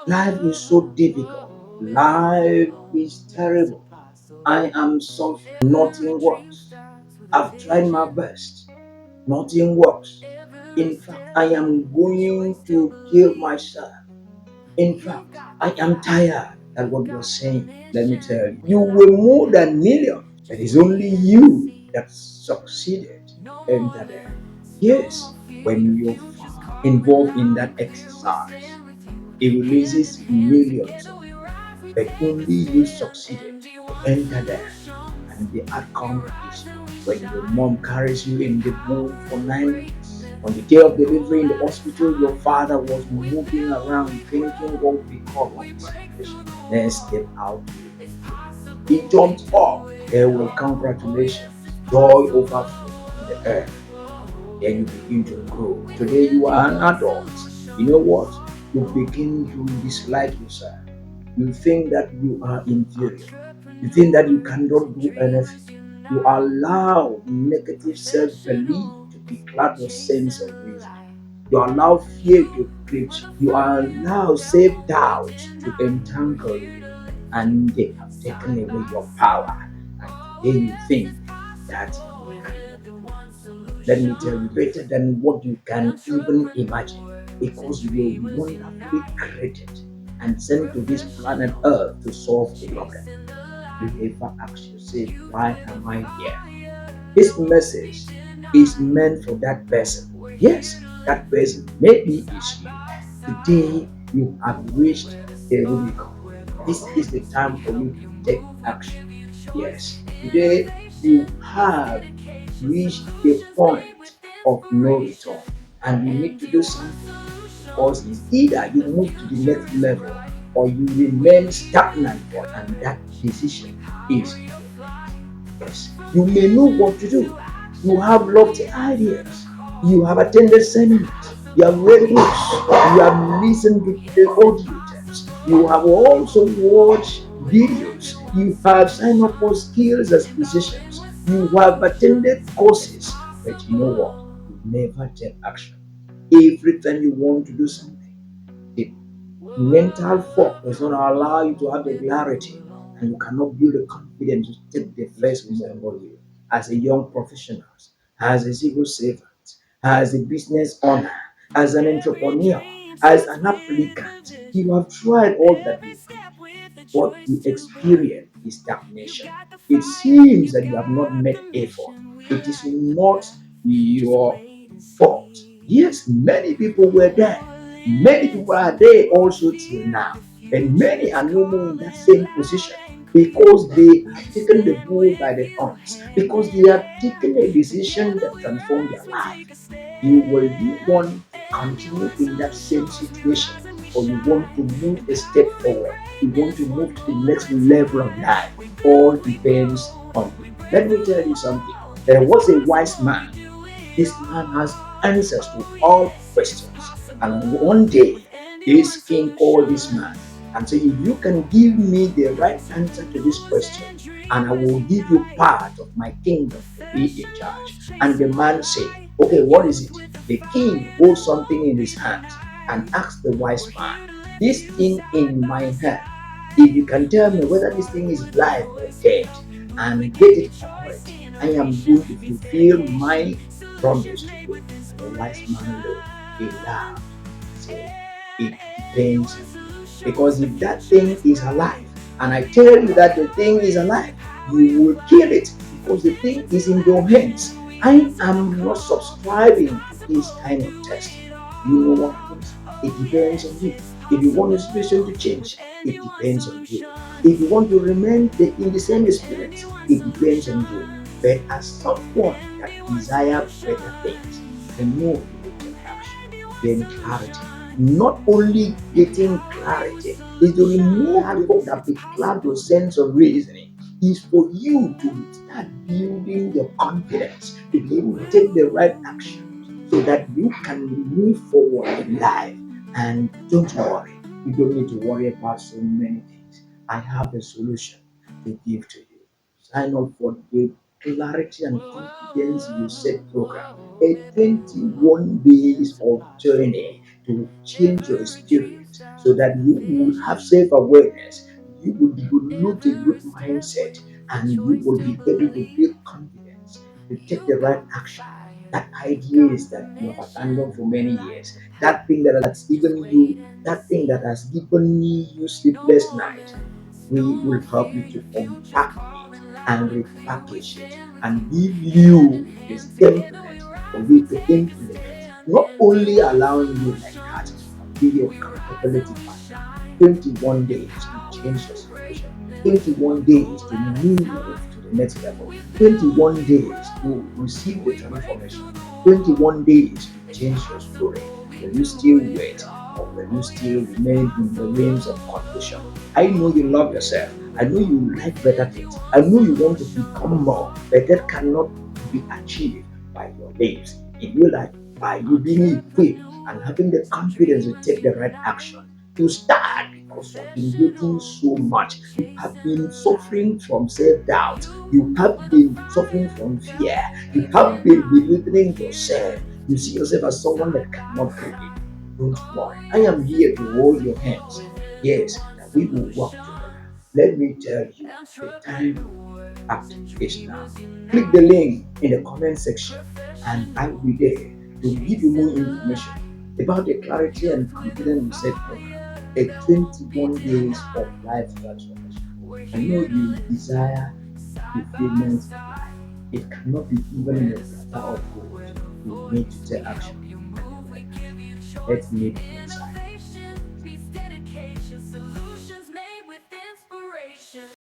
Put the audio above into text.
Life is so difficult. Life is terrible. I am suffering. Nothing works. I've tried my best. Nothing works. In fact, I am going to kill myself. In fact, I am tired. That's what you're saying. Let me tell you. You were more than millions. It is only you that succeeded to enter there. Yes, when you're involved in that exercise, it releases millions of you, but only you succeeded to enter there. And the outcome is when your mom carries you in the womb for 9 months. On the day of delivery in the hospital, your father was moving around thinking what would become of his situation. Then step out. He jumped up. There were congratulations, joy overflow in the earth. Then you begin to grow. Today you are an adult. You know what? You begin to dislike yourself. You think that you are inferior. You think that you cannot do anything. You allow negative self-belief to declare your sense of reason. You allow fear to creep. You allow self-doubt to entangle you. And they have taken away your power. And today you think that you cannot do it. Let me tell you, better than what you can even imagine. Because you were wonderfully created and sent to this planet Earth to solve a problem. You ever ask yourself, why am I here? This message is meant for that person. Yes, that person maybe is you. Today you have reached the Rubicon. This is the time for you to take action. Yes, today you have reached the point of no return and you need to do something, because it's either you move to the next level or you remain stagnant for, and that decision is in your hands. Yes, you may know what to do. You have lofty ideas. You have attended seminars. You have read books. You have listened to the audio tapes. You have also watched videos. You have signed up for skills acquisitions. You have attended courses. But you know what? You never take action. Every time you want to do something, the mental fog does not allow you to have the clarity, and you cannot build the confidence to take the first move on you. As a young professional, as a civil servant, as a business owner, as an entrepreneur, as an applicant, you have tried all that you could. What you experience is stagnation. It seems that you have not made effort. It is not your fault. Yes, many people were there. Many people are there also till now. And many are no more in that same position because they have taken the bull by the horns, because they have taken a decision that transformed their life. Will you want to continue in that same situation, or you want to move a step forward? You want to move to the next level of life? All depends on you. Let me tell you something. There was a wise man. This man has answers to all questions. And one day, this king called this man and said, if you can give me the right answer to this question, and I will give you part of my kingdom to be in charge. And the man said, okay, what is it? The king holds something in his hand and asked the wise man, this thing in my hand, if you can tell me whether this thing is live or dead and get it correct, I am going to fulfill my promise to you. And the wise man looked, he laughed, said, it depends on you. Because if that thing is alive, and I tell you that the thing is alive, you will kill it because the thing is in your hands. I am not subscribing to this kind of test. You know what happens? It depends on you. If you want the situation to change, it depends on you. If you want to remain in the same experience, it depends on you. But as someone that desires better things, I know you will take action. Then clarity. Not only getting clarity is to remove that declared your sense of reasoning, is for you to start building your confidence to be able to take the right action so that you can move forward in life. And don't worry, you don't need to worry about so many things. I have a solution to give to you. Sign up for the Clarity and Confidence You Set program, a 21 days of journey to change your spirit so that you will have self awareness, you will develop a good mindset, and you will be able to build confidence to take the right action. That ideas that you have abandoned for many years, that thing that has given you, that thing that has given you sleepless night, we will help you to unpack it and repackage it and give you this template for you to implement. Not only allowing you like that, but be your accountability partner. 21 days to change your situation. 21 days to move to the next level. 21 days to receive the transformation. 21 days to change your story. Will you still wait, or will you still remain in the realms of condition? I know you love yourself. I know you like better things. I know you want to become more, but that cannot be achieved by your lips. It will like by you being equipped and having the confidence to take the right action. To start because you have been waiting so much. You have been suffering from self-doubt. You have been suffering from fear. You have been belittling yourself. You see yourself as someone that cannot do it. Don't worry. I am here to hold your hands. Yes, that we will work together. Let me tell you, the time to act is now. Click the link in the comment section, and I will be there to give you more information about the Clarity and Confidence Reset Program, a 21 days of life transformation. I know you desire fulfillment in life. It cannot be even in a platter of gold. You need to take action and do better. Let's meet inside.